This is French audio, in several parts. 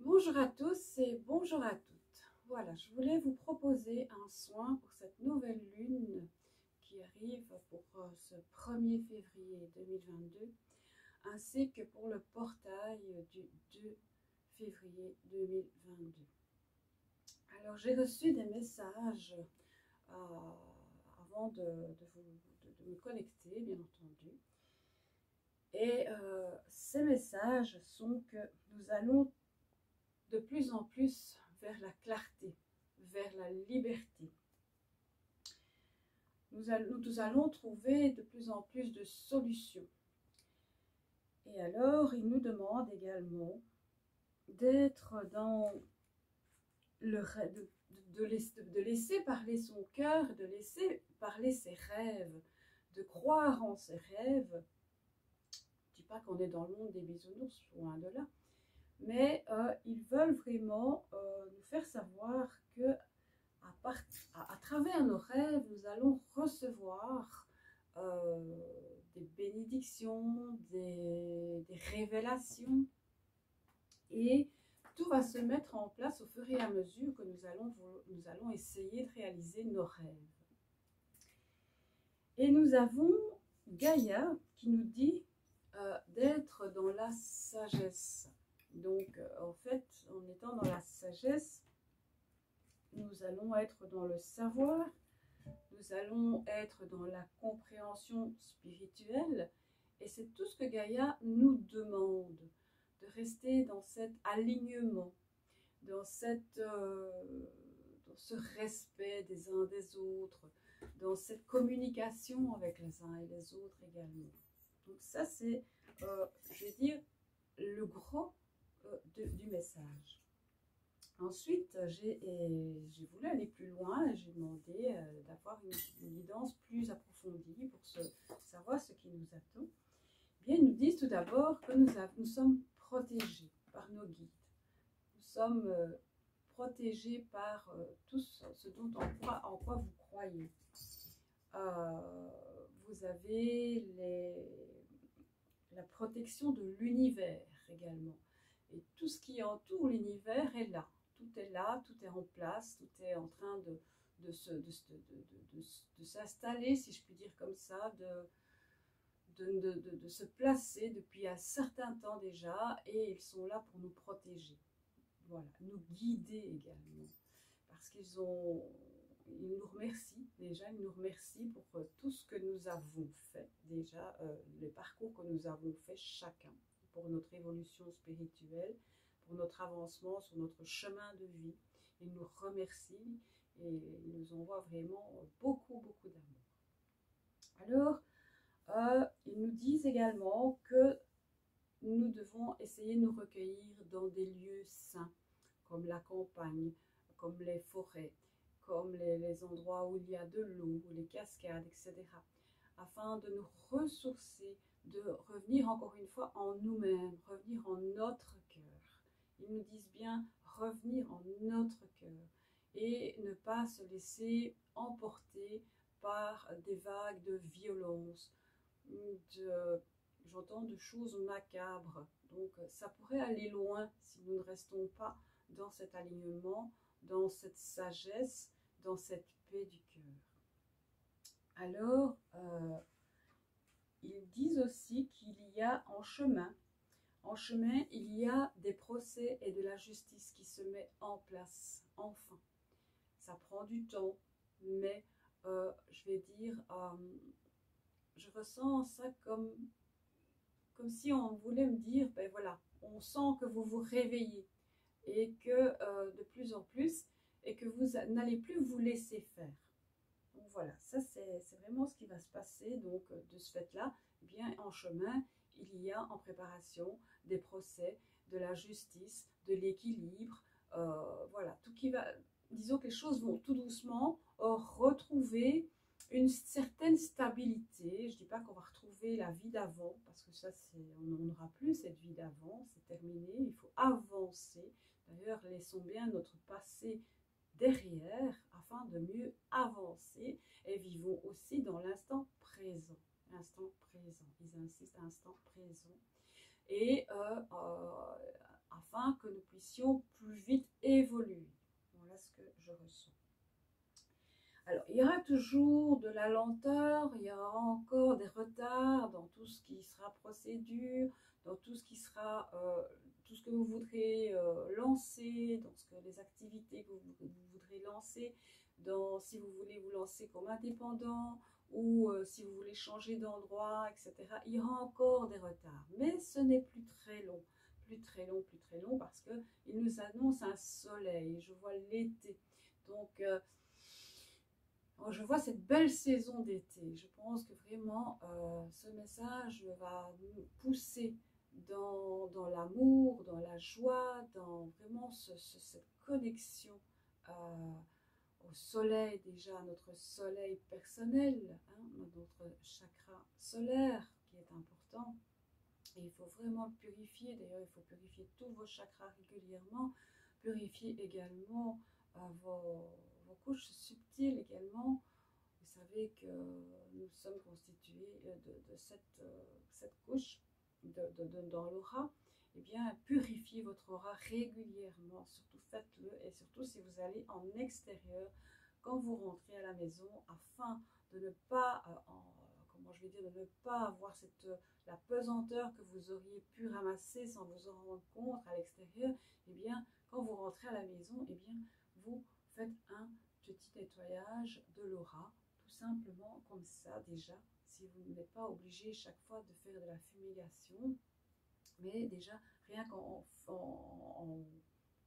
Bonjour à tous et bonjour à toutes. Voilà, je voulais vous proposer un soin pour cette nouvelle lune qui arrive pour ce 1er février 2022, ainsi que pour le portail du 2 février 2022. Alors, j'ai reçu des messages avant de me connecter, bien entendu. Et ces messages sont que nous allons de plus en plus vers la clarté, vers la liberté. Nous allons trouver de plus en plus de solutions. Et alors, il nous demande également d'être dans de laisser parler son cœur, de laisser parler ses rêves, de croire en ses rêves. Je ne dis pas qu'on est dans le monde des bisounours, loin de là. Mais ils veulent vraiment nous faire savoir que à travers nos rêves, nous allons recevoir des bénédictions, des révélations. Et tout va se mettre en place au fur et à mesure que nous allons essayer de réaliser nos rêves. Et nous avons Gaïa qui nous dit d'être dans la sagesse. Donc, en fait, en étant dans la sagesse, nous allons être dans le savoir, nous allons être dans la compréhension spirituelle. Et c'est tout ce que Gaïa nous demande, de rester dans cet alignement, dans ce respect des uns des autres, dans cette communication avec les uns et les autres également. Donc ça, c'est, je vais dire, le gros du message. Ensuite, j'ai voulu aller plus loin et j'ai demandé d'avoir une guidance plus approfondie pour savoir ce qui nous attend. Bien, ils nous disent tout d'abord que nous sommes protégés par nos guides. Nous sommes protégés par tout ce en quoi vous croyez. Vous avez la protection de l'univers également. Et tout ce qui entoure l'univers est là. Tout est là, tout est en place, tout est en train de s'installer, si je puis dire comme ça, de se placer depuis un certain temps déjà, et ils sont là pour nous protéger. Voilà, nous guider également. Parce qu'ils nous remercient, déjà, ils nous remercient pour tout ce que nous avons fait, déjà, les parcours que nous avons fait chacun, pour notre évolution spirituelle, pour notre avancement sur notre chemin de vie. Ils nous remercient et ils nous envoient vraiment beaucoup, beaucoup d'amour. Alors, ils nous disent également que nous devons essayer de nous recueillir dans des lieux sains, comme la campagne, comme les forêts, comme les endroits où il y a de l'eau, les cascades, etc. Afin de nous ressourcer, de revenir encore une fois en nous-mêmes, revenir en notre cœur. Ils nous disent bien revenir en notre cœur et ne pas se laisser emporter par des vagues de violence, j'entends de choses macabres. Donc ça pourrait aller loin si nous ne restons pas dans cet alignement, dans cette sagesse, dans cette paix du cœur. Alors, ils disent aussi qu'il y a en chemin, il y a des procès et de la justice qui se met en place, enfin. Ça prend du temps, mais je vais dire, je ressens ça comme si on voulait me dire, ben voilà, on sent que vous vous réveillez et que de plus en plus, et que vous n'allez plus vous laisser faire. Donc voilà, ça c'est vraiment ce qui va se passer. Donc de ce fait-là, eh bien en chemin, il y a en préparation des procès, de la justice, de l'équilibre, voilà, tout qui va, disons que les choses vont tout doucement retrouver une certaine stabilité. Je ne dis pas qu'on va retrouver la vie d'avant, parce que ça, on n'aura plus cette vie d'avant, c'est terminé, il faut avancer. D'ailleurs, laissons bien notre passé derrière afin de mieux avancer et vivons aussi dans l'instant présent. L'instant présent, ils insistent, instant présent. Et afin que nous puissions plus vite évoluer. Voilà ce que je ressens. Alors, il y aura toujours de la lenteur, il y aura encore des retards dans tout ce qui sera procédure, dans tout ce qui sera, tout ce que vous voudrez lancer, dans ce que les activités que vous voudrez lancer, dans si vous voulez vous lancer comme indépendant ou si vous voulez changer d'endroit, etc. Il y aura encore des retards, mais ce n'est plus très long, plus très long, parce qu'il nous annonce un soleil. Je vois l'été, donc je vois cette belle saison d'été. Je pense que vraiment ce message va nous pousser dans l'amour, dans la joie, dans vraiment cette connexion au soleil, déjà notre soleil personnel, hein, notre chakra solaire qui est important. Et il faut vraiment le purifier. D'ailleurs, il faut purifier tous vos chakras régulièrement. Purifier également vos couches subtiles également. Vous savez que nous sommes constitués de cette couche dans l'aura. Eh bien, purifiez votre aura régulièrement. Surtout faites-le, et surtout si vous allez en extérieur, quand vous rentrez à la maison, afin de ne pas, comment je vais dire, de ne pas avoir la pesanteur que vous auriez pu ramasser sans vous en rendre compte à l'extérieur. Eh bien, quand vous rentrez à la maison, eh bien, vous faites un petit nettoyage de l'aura, tout simplement comme ça déjà, si vous n'êtes pas obligé chaque fois de faire de la fumigation, mais déjà rien qu'en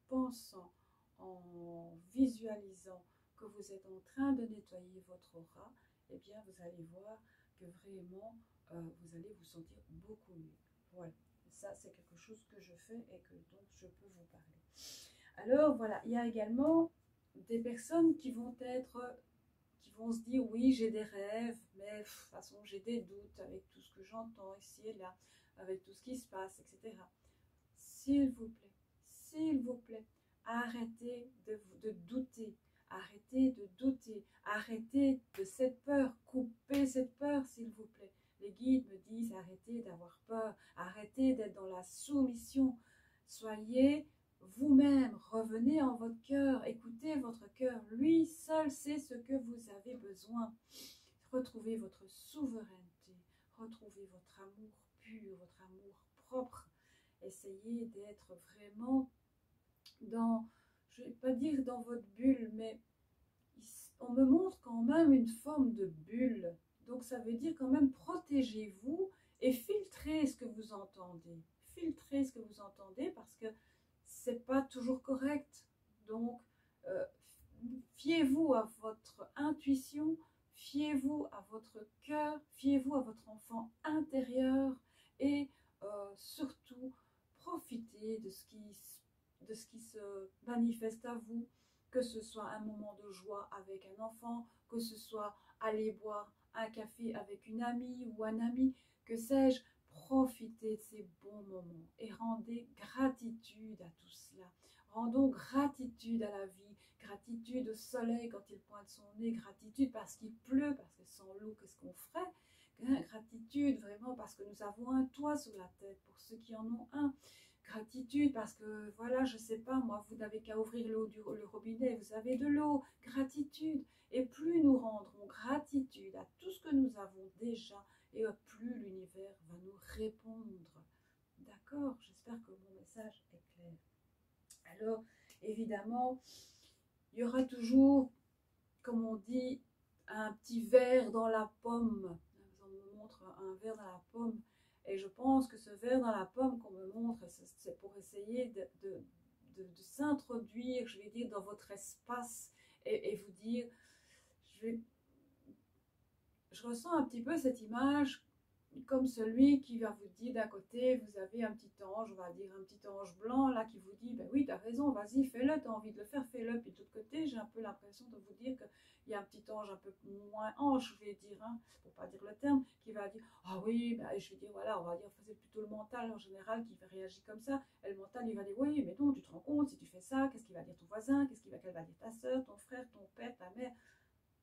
pensant, en visualisant que vous êtes en train de nettoyer votre aura, eh bien vous allez voir que vraiment vous allez vous sentir beaucoup mieux. Voilà, ça c'est quelque chose que je fais et que donc je peux vous parler. Alors voilà, il y a également des personnes qui vont se dire oui, j'ai des rêves, mais de toute façon j'ai des doutes avec tout ce que j'entends ici et là, avec tout ce qui se passe, etc. S'il vous plaît, arrêtez de douter, arrêtez de cette peur, coupez cette peur, s'il vous plaît. Les guides me disent arrêtez d'avoir peur, arrêtez d'être dans la soumission, soyez vous-même, revenez en votre cœur, écoutez votre cœur, lui seul sait ce que vous avez besoin. Retrouvez votre souveraineté, retrouvez votre amour pur, votre amour propre. Essayez d'être vraiment dans, je ne vais pas dire dans votre bulle, mais on me montre quand même une forme de bulle. Donc ça veut dire quand même protégez-vous et filtrez ce que vous entendez. Filtrez ce que vous entendez parce que c'est pas toujours correct. Donc fiez-vous à votre intuition, fiez-vous à votre cœur, fiez-vous à votre enfant intérieur et surtout profitez de ce qui se manifeste à vous, que ce soit un moment de joie avec un enfant, que ce soit aller boire un café avec une amie ou un ami, que sais-je, profitez de ces bons moments et rendez gratitude à tout cela. Rendons gratitude à la vie, gratitude au soleil quand il pointe son nez, gratitude parce qu'il pleut, parce que sans l'eau, qu'est-ce qu'on ferait? Gratitude vraiment parce que nous avons un toit sur la tête, pour ceux qui en ont un. Gratitude parce que, voilà, je sais pas, moi, vous n'avez qu'à ouvrir le robinet, vous avez de l'eau. Gratitude. Et plus nous rendrons gratitude à tout ce que nous avons déjà, et plus l'univers va nous répondre. D'accord? J'espère que mon message est clair. Alors, évidemment, il y aura toujours, comme on dit, un petit verre dans la pomme. On me montre un verre dans la pomme. Et je pense que ce verre dans la pomme qu'on me montre, c'est pour essayer de s'introduire, je vais dire, dans votre espace et vous dire, je ressens un petit peu cette image comme celui qui va vous dire d'un côté, vous avez un petit ange, on va dire un petit ange blanc là qui vous dit, ben oui, tu as raison, vas-y, fais-le, tu as envie de le faire, fais-le. Puis de l'autre côté, j'ai un peu l'impression de vous dire qu'il y a un petit ange un peu moins ange, je vais dire, hein, pour pas dire le terme, qui va dire, ah oui, ben, je vais dire, voilà, on va dire, c'est plutôt le mental en général qui réagit comme ça. Et le mental, il va dire, oui, mais non, tu te rends compte, si tu fais ça, qu'est-ce qu'il va dire ton voisin, qu'elle va dire ta soeur, ton frère, ton père, ta mère.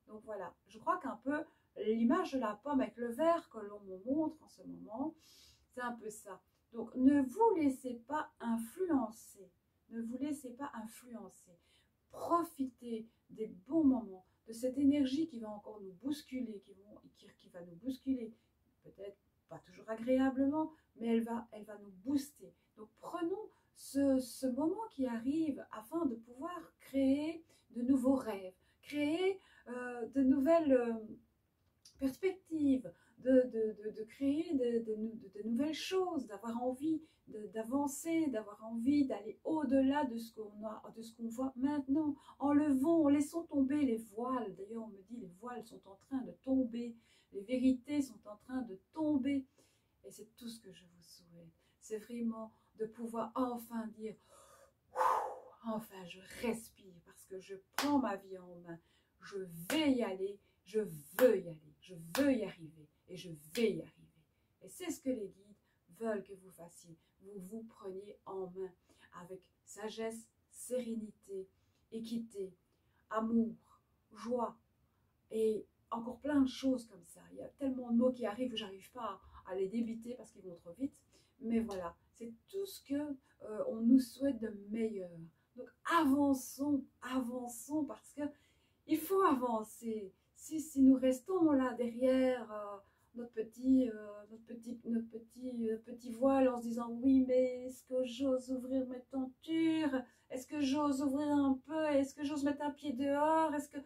Donc voilà, je crois qu'un peu l'image de la pomme avec le verre que l'on me montre en ce moment, c'est un peu ça. Donc, ne vous laissez pas influencer. Ne vous laissez pas influencer. Profitez des bons moments, de cette énergie qui va encore nous bousculer, qui va nous bousculer, peut-être pas toujours agréablement, mais elle va nous booster. Donc, prenons ce moment qui arrive afin de pouvoir créer de nouveaux rêves, créer de nouvelles perspectives, de créer de nouvelles choses, d'avoir envie d'avancer, d'avoir envie d'aller au-delà de ce qu'on voit maintenant. Enlevons, laissons tomber les voiles. D'ailleurs, on me dit les voiles sont en train de tomber, les vérités sont en train de tomber. Et c'est tout ce que je vous souhaite. C'est vraiment de pouvoir enfin dire, enfin je respire parce que je prends ma vie en main. Je vais y aller, je veux y aller, je veux y arriver et je vais y arriver. Et c'est ce que les guides veulent que vous fassiez. Vous vous preniez en main avec sagesse, sérénité, équité, amour, joie et encore plein de choses comme ça. Il y a tellement de mots qui arrivent que j'arrive pas à les débiter parce qu'ils vont trop vite. Mais voilà, c'est tout ce que on nous souhaite de meilleur. Donc avançons, avançons parce que il faut avancer. Si nous restons là derrière notre petit voile en se disant oui, mais est-ce que j'ose ouvrir mes tentures? Est-ce que j'ose ouvrir un peu? Est-ce que j'ose mettre un pied dehors? Est-ce que...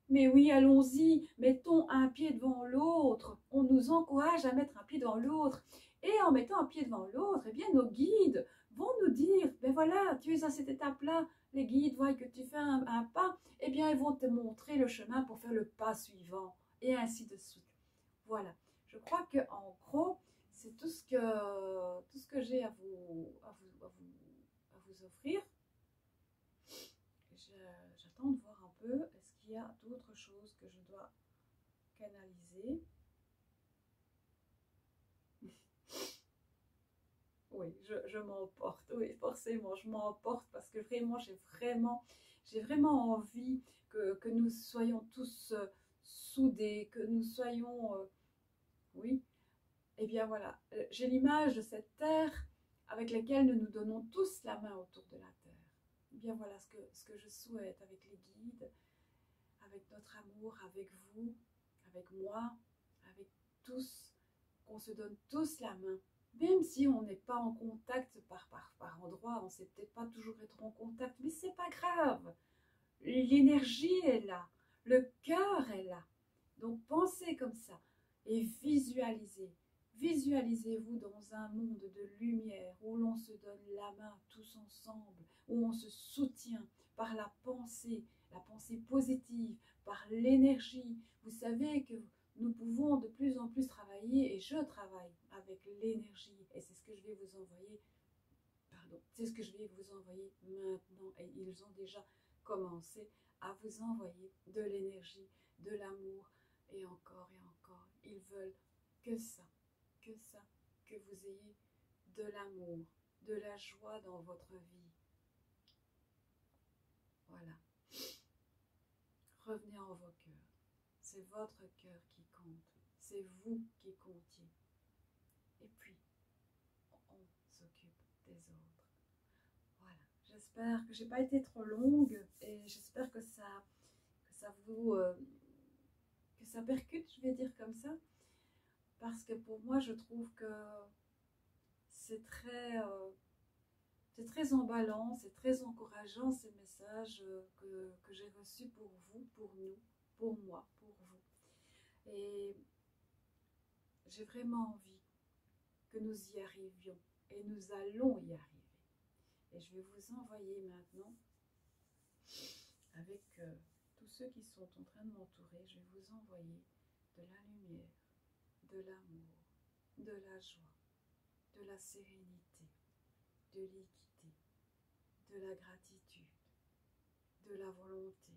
Mais oui, allons-y, mettons un pied devant l'autre. On nous encourage à mettre un pied devant l'autre. Et en mettant un pied devant l'autre, eh bien, nos guides vont nous dire, ben voilà, tu es à cette étape-là, les guides voient que tu fais un pas, eh bien, ils vont te montrer le chemin pour faire le pas suivant, et ainsi de suite. Voilà, je crois que en gros, c'est tout ce que j'ai à vous offrir. J'attends de voir un peu, est-ce qu'il y a d'autres choses que je dois canaliser? Oui, je m'emporte, oui, forcément, je m'emporte parce que vraiment, j'ai vraiment envie que nous soyons tous soudés, que nous soyons, oui, et bien voilà, j'ai l'image de cette terre avec laquelle nous nous donnons tous la main autour de la terre. Et bien voilà ce que je souhaite avec les guides, avec notre amour, avec vous, avec moi, avec tous, qu'on se donne tous la main. Même si on n'est pas en contact par endroits, on ne sait peut-être pas toujours être en contact, mais c'est pas grave. L'énergie est là, le cœur est là. Donc pensez comme ça et visualisez. Visualisez-vous dans un monde de lumière où l'on se donne la main tous ensemble, où on se soutient par la pensée positive, par l'énergie. Vous savez que nous pouvons de plus en plus travailler et je travaille avec l'énergie et c'est ce que je vais vous envoyer. Pardon, c'est ce que je vais vous envoyer maintenant et ils ont déjà commencé à vous envoyer de l'énergie, de l'amour et encore et encore. Ils veulent que ça, que vous ayez de l'amour, de la joie dans votre vie. Voilà. Revenez en vos cœurs. C'est votre cœur qui compte. C'est vous qui comptiez. Et puis, on s'occupe des autres. Voilà. J'espère que j'ai pas été trop longue et j'espère que ça vous que ça percute, je vais dire comme ça. Parce que pour moi, je trouve que c'est très emballant, c'est très encourageant ces messages que j'ai reçus pour vous, pour nous, pour moi, pour vous. Et j'ai vraiment envie que nous y arrivions et nous allons y arriver. Et je vais vous envoyer maintenant, avec tous ceux qui sont en train de m'entourer, je vais vous envoyer de la lumière, de l'amour, de la joie, de la sérénité, de l'équité, de la gratitude, de la volonté,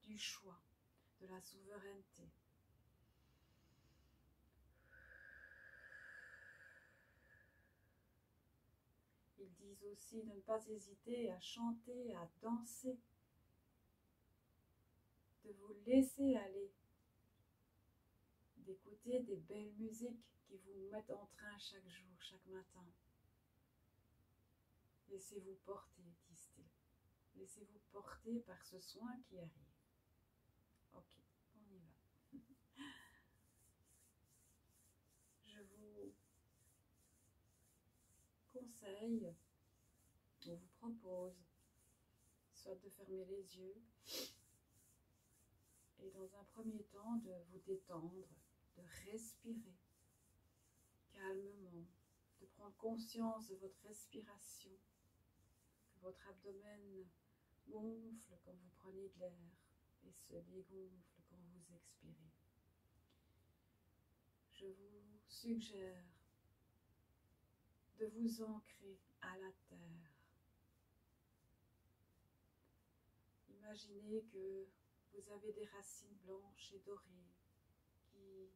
du choix, de la souveraineté. Ils disent aussi de ne pas hésiter à chanter, à danser, de vous laisser aller, d'écouter Mettez des belles musiques qui vous mettent en train chaque jour, chaque matin. Laissez-vous porter, disent-ils. Laissez-vous porter par ce soin qui arrive. Ok, on y va. Je vous conseille, on vous propose, soit de fermer les yeux et dans un premier temps de vous détendre, de respirer calmement, de prendre conscience de votre respiration, que votre abdomen gonfle quand vous prenez de l'air et se dégonfle quand vous expirez. Je vous suggère de vous ancrer à la terre. Imaginez que vous avez des racines blanches et dorées qui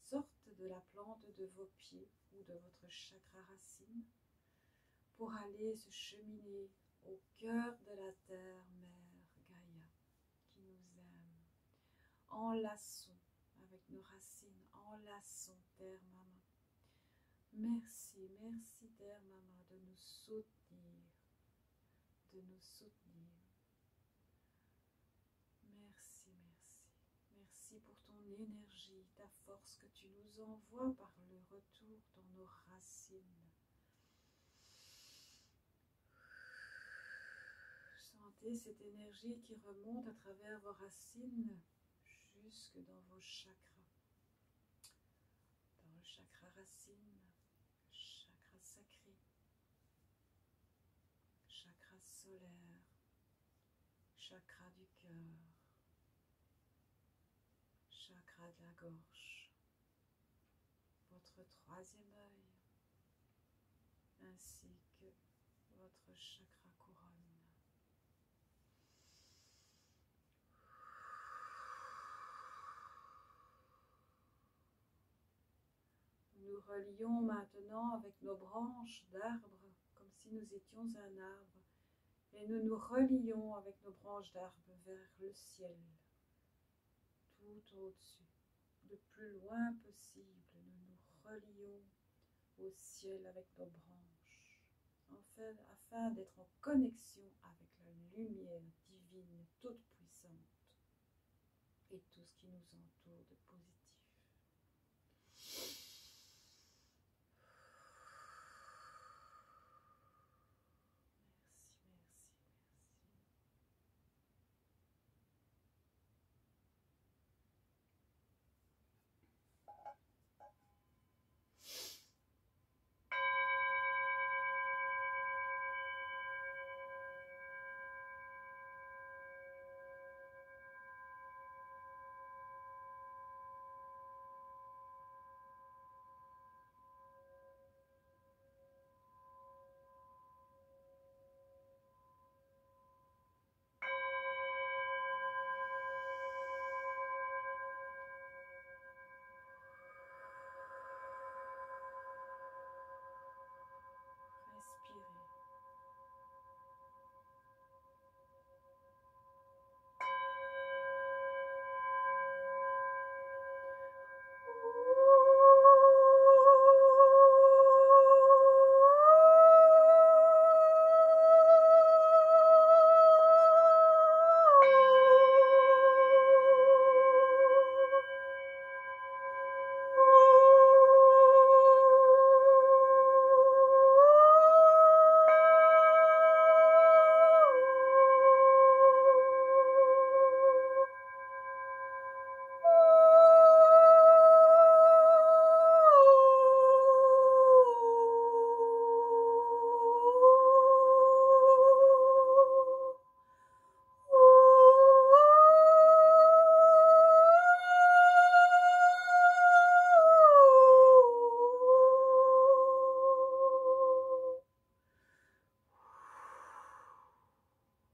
sortent de la plante de vos pieds ou de votre chakra racine pour aller se cheminer au cœur de la terre-mère Gaïa qui nous aime. Enlaçons avec nos racines, enlaçons terre-maman. Merci, merci terre-maman de nous soutenir, de nous soutenir. Merci, merci. Merci pour ton énergie, ta force que tu nous envoies par le retour dans nos racines. Sentez cette énergie qui remonte à travers vos racines jusque dans vos chakras. Dans le chakra racine, chakra sacré, chakra solaire, chakra du cœur, chakra de la gorge, votre troisième œil, ainsi que votre chakra couronne. Nous relions maintenant avec nos branches d'arbres, comme si nous étions un arbre, et nous nous relions avec nos branches d'arbres vers le ciel, tout au-dessus. Le plus loin possible, nous nous relions au ciel avec nos branches, afin d'être en connexion avec la lumière divine toute puissante et tout ce qui nous entoure de positif. Merci, merci, merci. Respirez.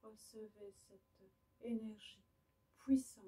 Recevez cette énergie puissante.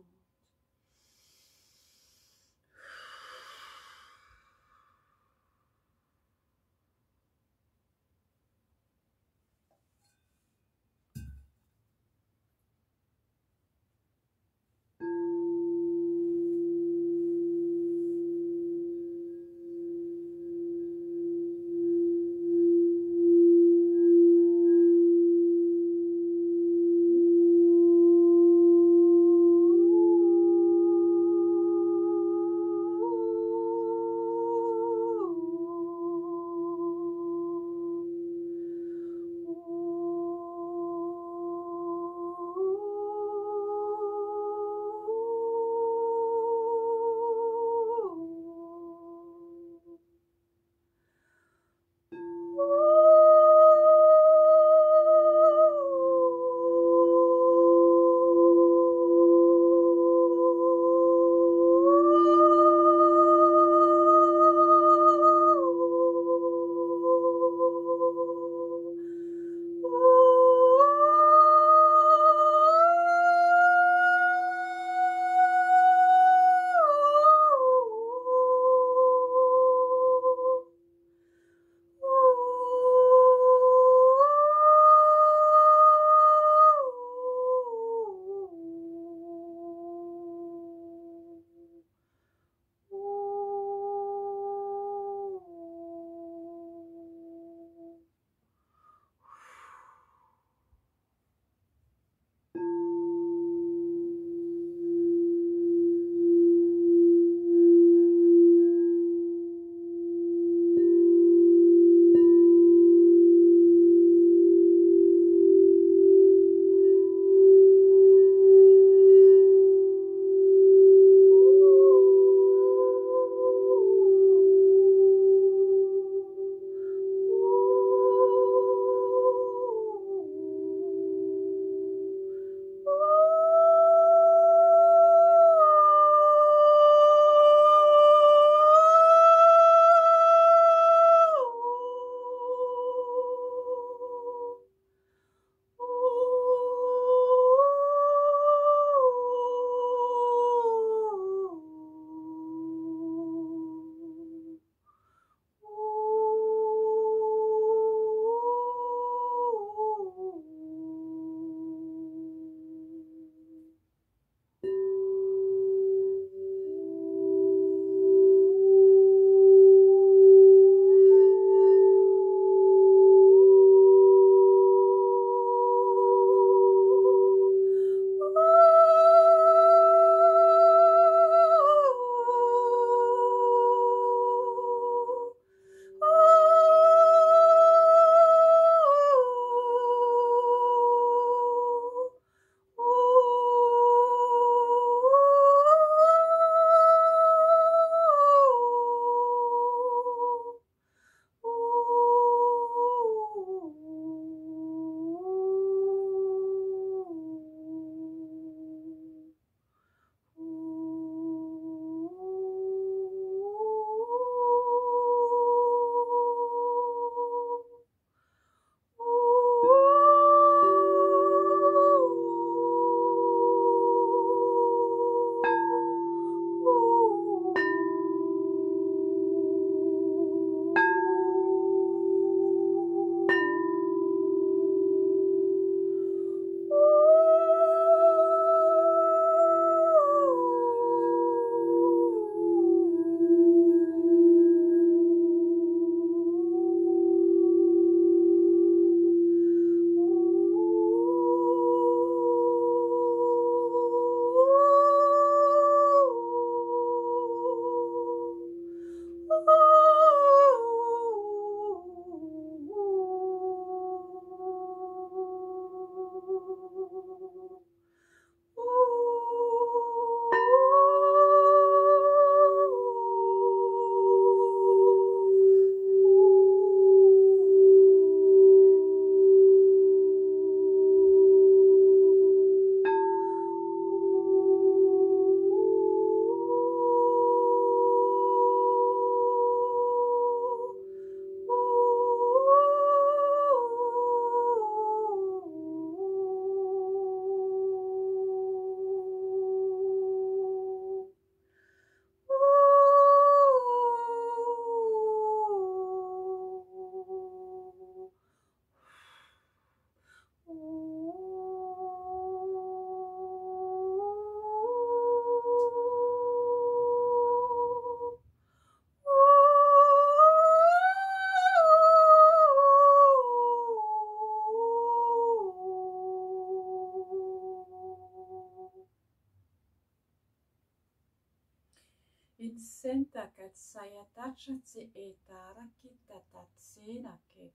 saya tachatsi etara kita tatsina ke.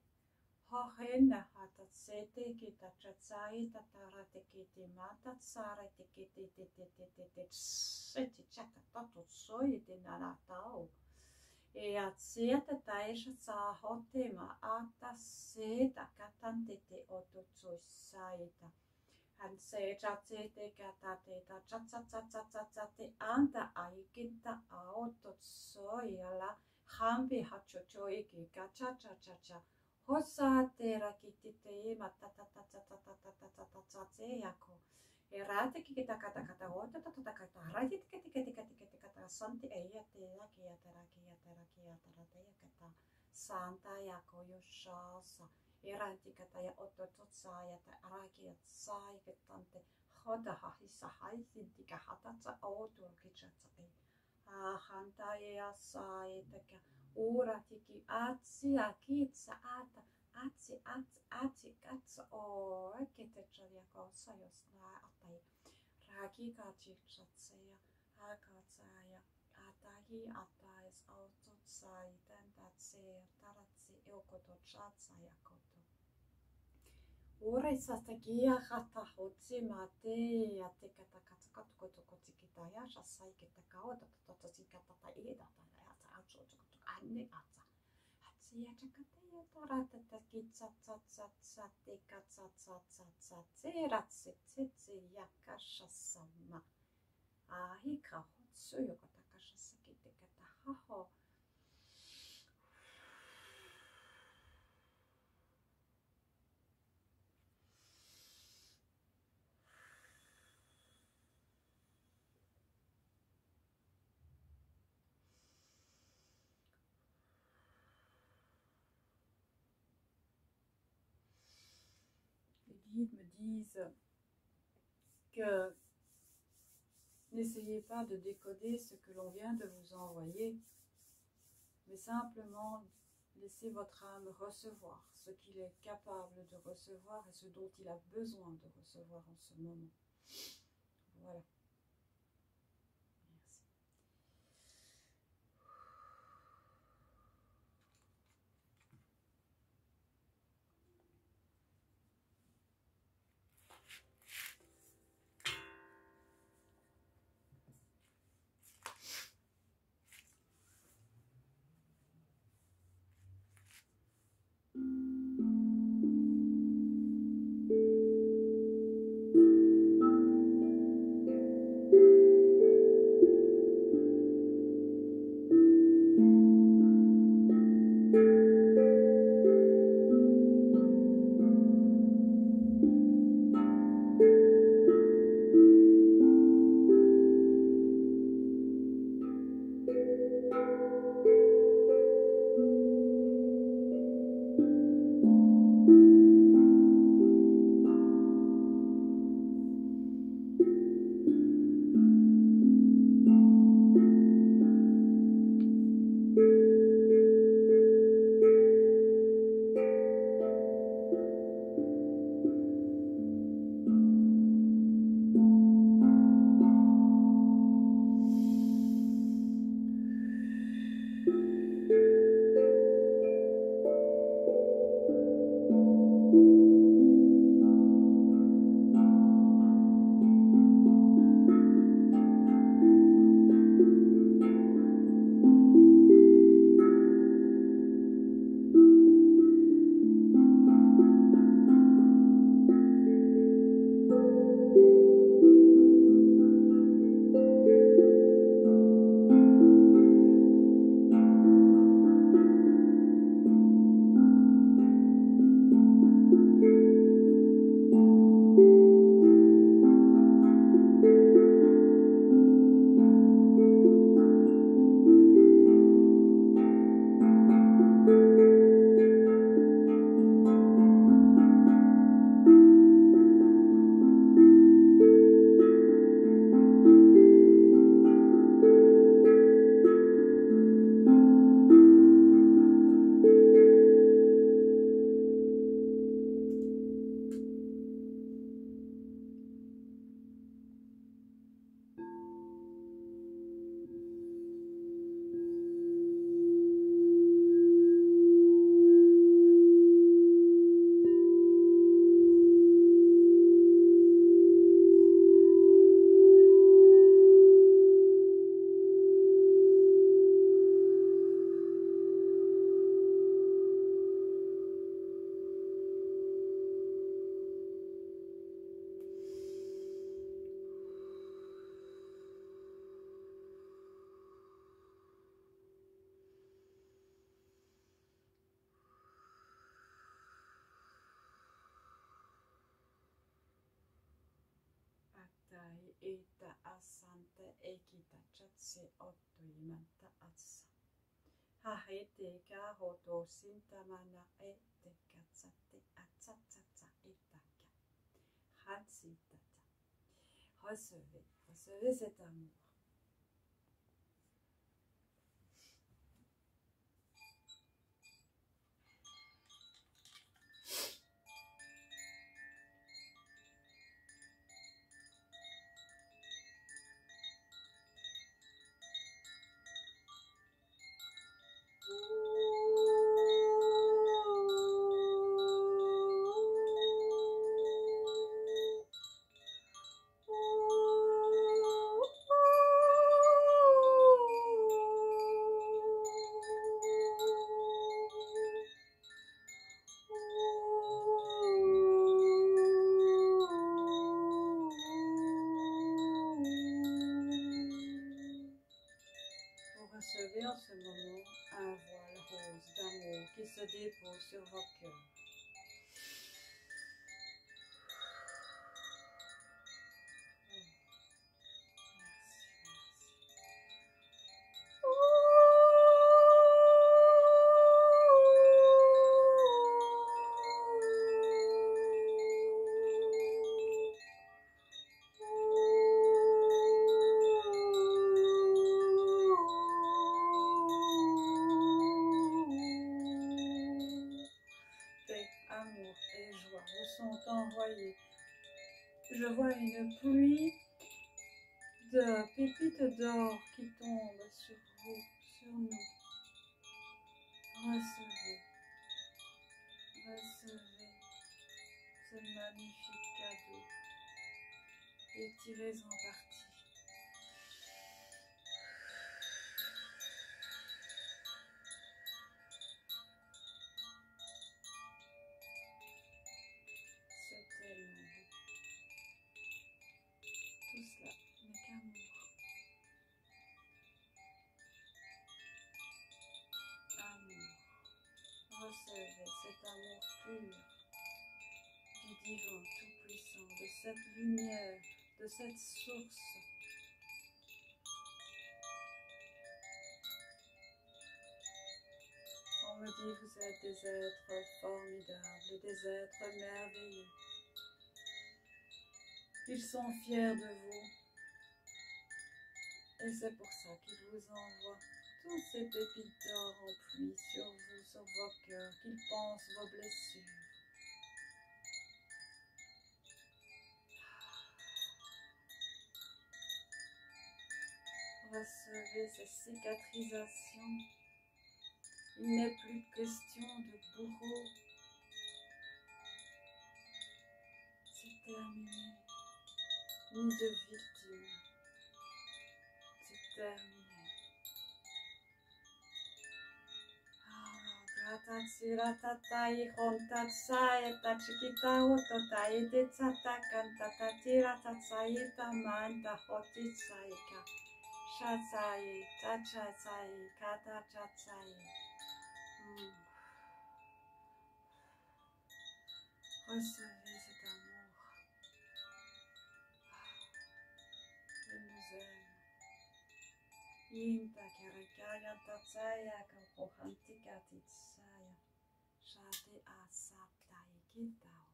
Hohena hatat sete kita chatsai tatara te kete matat sara te kete te seti chaka tatot soi te nanatao. E atsia te taisha sa hote ma ata seta katante te ototsoi saita. Han se chatse te katate ta chatsatsatsatsate anta aikinta aototsoi ala hambi hachotoi ki kachachachacha. Hossa te rakiti te ima tatatatatatatatatatatse jako. Erate ki kita kata kata ota tatakata rakiti kata santi eia te raki te kata santa jako yoshasa. Erante kata ya otototsa ya te raki ya tsai ketante hoda hahisa haisinti ka hatatsa oto kichatsa e. Hanta ya sai te ora tiki atsi akitsa ata atsi katsa o kete chalia kosa yosna atai raki kachi chatseya hakatsaya atahi atais autotsai tentatse taratsi yokoto chatsaya koto ora sastakia hata hotsi mate ate kata kata koto koto kita ya shasai kita kaota tototsi kata ta ida ta anne atsa hatsia chakataya taratata kitsatsatsatsate katsatsatsatse ratsetsetsi yakashasama ahi kahotsu yokotakashasakite kata haho. Les guides me disent que n'essayez pas de décoder ce que l'on vient de vous envoyer, mais simplement laissez votre âme recevoir ce qu'il est capable de recevoir et ce dont il a besoin de recevoir en ce moment. Voilà. Merci. tai eta asante ekita chatse otto imanta asa. Hahete kahoto sintamana ete katsate atsatsatsa etaka. Hatsitata. Recevez cet amour. Recevez en ce moment un voile rose d'amour qui se dépose sur vos cœurs. Amour et joie vous sont envoyés. Je vois une pluie de pépites d'or qui tombent sur vous, sur nous. Recevez ce magnifique cadeau et tirez-en parti. Tout cela n'est qu'amour. Amour. Recevez cet amour pur du divin tout-puissant, de cette lumière, de cette source. On me dit que vous êtes des êtres formidables, des êtres merveilleux. Ils sont fiers de vous. Et c'est pour ça qu'ils vous envoient tous ces pépites d'or en pluie sur vous, sur vos cœurs, qu'ils pensent vos blessures. Recevez ces cicatrisations. Il n'est plus question de bourreau. C'est terminé. Ni de victime. C'est terminé. Gratatsira tatai hontatsai tachikita ototai tetsatakan tatatira tatsai tamanta hotitsaika. Chatsai tachatsai katachatsai. Recevez cet amour. Il nous aime. Inta karakaya tatsaya kapohantika titsaya. Shate asaptai kitao.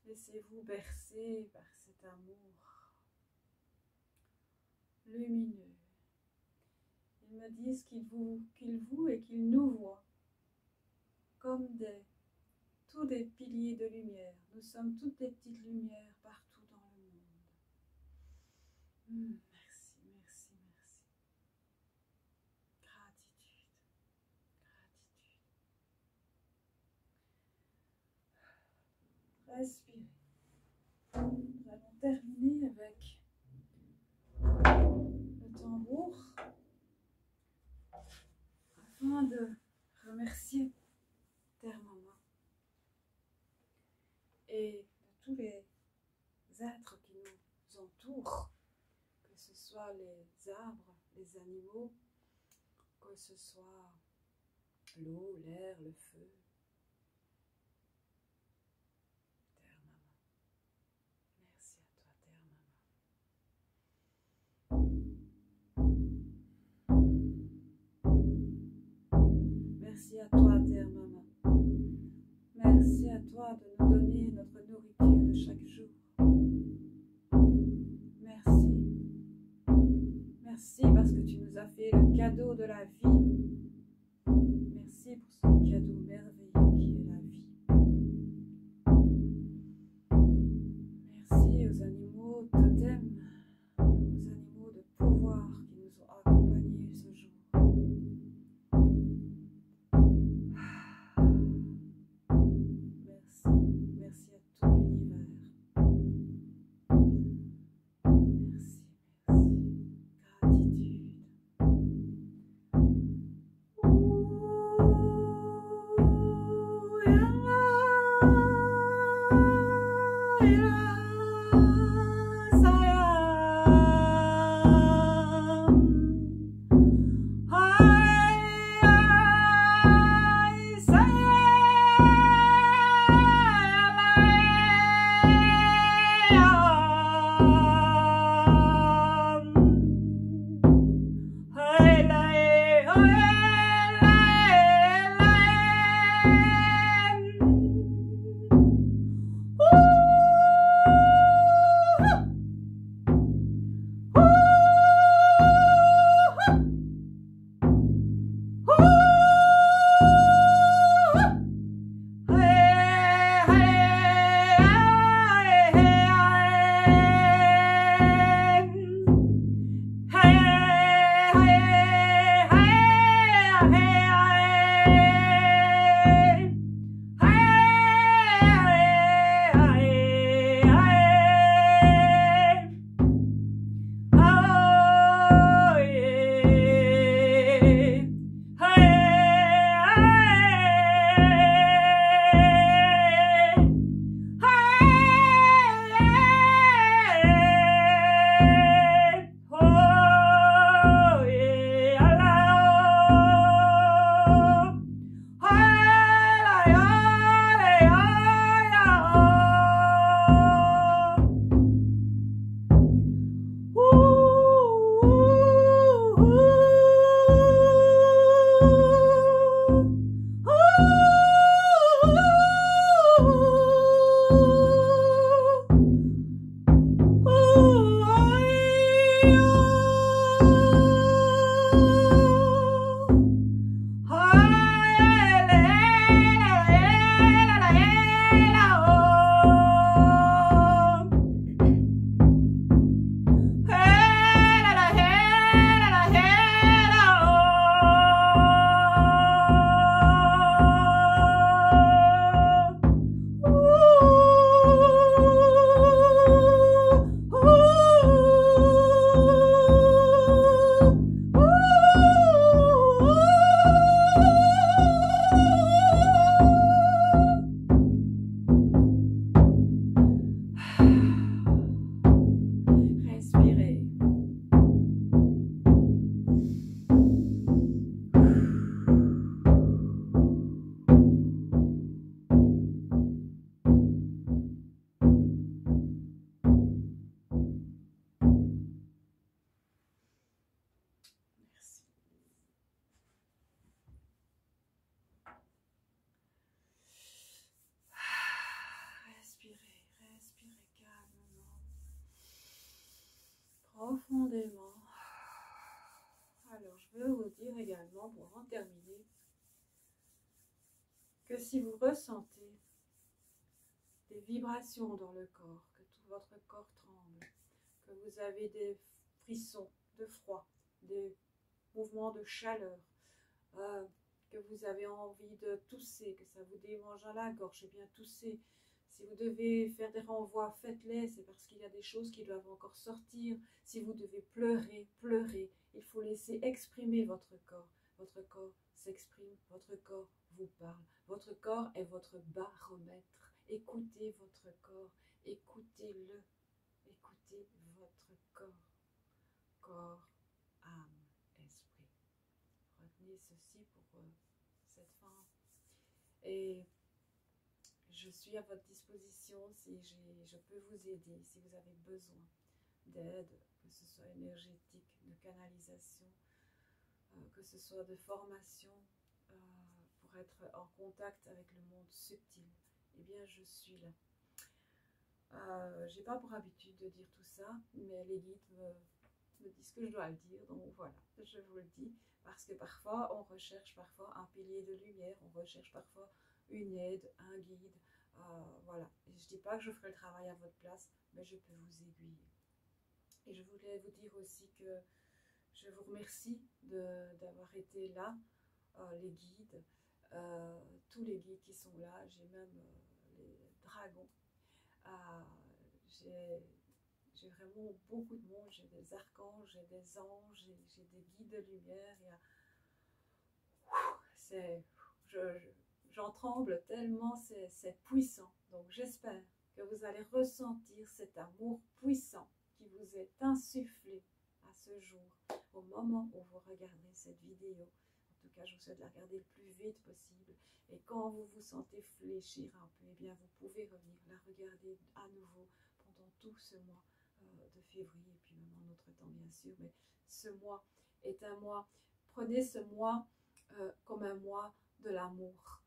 Laissez-vous bercer par cet amour lumineux. Ils me disent qu'ils vous et qu'ils nous voient comme tous des piliers de lumière. Nous sommes toutes des petites lumières partout dans le monde. Merci, merci, merci. Gratitude, gratitude. Respirez. Nous allons terminer avec le tambour afin de remercier Terre Maman et de tous les êtres qui nous entourent, que ce soit les arbres, les animaux, que que ce soit l'eau, l'air, le feu. Terre maman. Merci à toi, Terre maman. Merci à toi, Terre maman. Merci à toi de nous donner notre nourriture de chaque jour. Merci. Merci parce que tu nous as fait le cadeau de la vie. Merci pour ce cadeau merveilleux qui est la vie. Merci aux animaux totems, aux animaux de pouvoir qui nous ont accompagnés ce jour. Merci, merci à tout l'univers. Merci, gratitude. Profondément. Alors, je veux vous dire également, pour en terminer, que si vous ressentez des vibrations dans le corps, que tout votre corps tremble, que vous avez des frissons de froid, des mouvements de chaleur, que vous avez envie de tousser, que ça vous démange à la gorge, eh bien toussez. Si vous devez faire des renvois, faites-les, c'est parce qu'il y a des choses qui doivent encore sortir. Si vous devez pleurer, pleurez. Il faut laisser exprimer votre corps. Votre corps s'exprime, votre corps vous parle. Votre corps est votre baromètre. Écoutez votre corps, écoutez-le. Écoutez votre corps. Corps, âme, esprit. accompagner ceci pour cette fin. Et je suis à votre disposition si je peux vous aider, si vous avez besoin d'aide, que ce soit énergétique, de canalisation, que ce soit de formation, pour être en contact avec le monde subtil. Eh bien, je suis là. J'ai pas pour habitude de dire tout ça, mais les guides me disent que je dois le dire, donc voilà, je vous le dis, parce que parfois on recherche un pilier de lumière, on recherche parfois une aide, un guide, voilà. Et je dis pas que je ferai le travail à votre place, mais je peux vous aiguiller. Et je voulais vous dire aussi que je vous remercie d'avoir été là, les guides, tous les guides qui sont là, j'ai même les dragons. J'ai vraiment beaucoup de monde, j'ai des archanges, j'ai des anges, j'ai des guides de lumière. J'en tremble tellement, c'est puissant. Donc j'espère que vous allez ressentir cet amour puissant qui vous est insufflé à ce jour, au moment où vous regardez cette vidéo. En tout cas, je vous souhaite de la regarder le plus vite possible. Et quand vous vous sentez fléchir un peu, eh bien, vous pouvez revenir la regarder à nouveau pendant tout ce mois de février, et puis même en autre temps, bien sûr. Mais ce mois est un mois, prenez ce mois comme un mois de l'amour.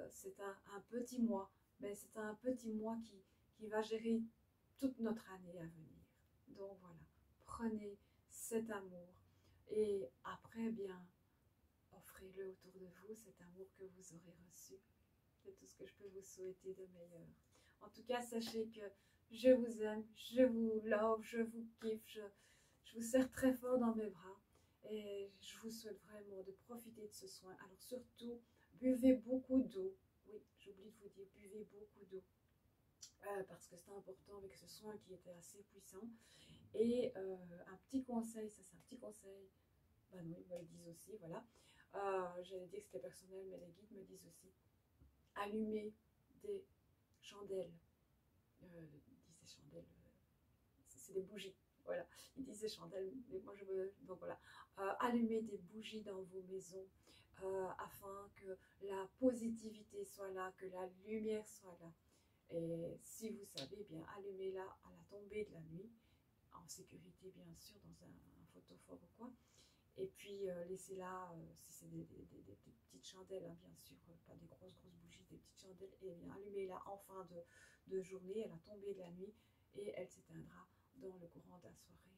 C'est un petit mois, mais c'est un petit mois qui va gérer toute notre année à venir. Donc voilà, prenez cet amour et après, bien, offrez-le autour de vous, cet amour que vous aurez reçu. C'est tout ce que je peux vous souhaiter de meilleur. En tout cas, sachez que je vous aime, je vous love, je vous kiffe, je vous serre très fort dans mes bras. Et je vous souhaite vraiment de profiter de ce soin. Alors surtout, buvez beaucoup d'eau. Oui, j'oublie de vous dire, buvez beaucoup d'eau. Parce que c'est important avec ce soin qui était assez puissant. Et un petit conseil, ça c'est un petit conseil, ben non, ils me le disent aussi, voilà. J'allais dire que c'était personnel, mais les guides me disent aussi, allumer des chandelles. Ils disent des chandelles, c'est des bougies. Voilà, ils disent des chandelles, mais moi je veux, donc voilà, allumer des bougies dans vos maisons afin que la positivité soit là, que la lumière soit là. Et si vous savez, bien allumez-la à la tombée de la nuit, en sécurité bien sûr, dans un photophore ou quoi. Et puis laissez-la, si c'est des petites chandelles, hein, bien sûr, pas des grosses bougies, des petites chandelles, et bien allumez-la en fin de journée, à la tombée de la nuit, et elle s'éteindra dans le courant de la soirée.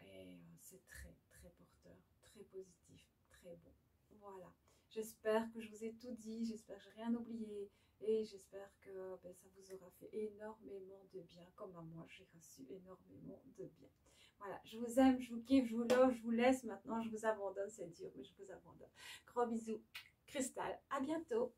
Et c'est très très porteur, très positif, très bon. Voilà, j'espère que je vous ai tout dit, j'espère que je n'ai rien oublié, et j'espère que ben, ça vous aura fait énormément de bien, comme à moi, j'ai reçu énormément de bien. Voilà, je vous aime, je vous kiffe, je vous love, je vous laisse. Maintenant, je vous abandonne, c'est dur, mais je vous abandonne. Gros bisous, Cristal, à bientôt.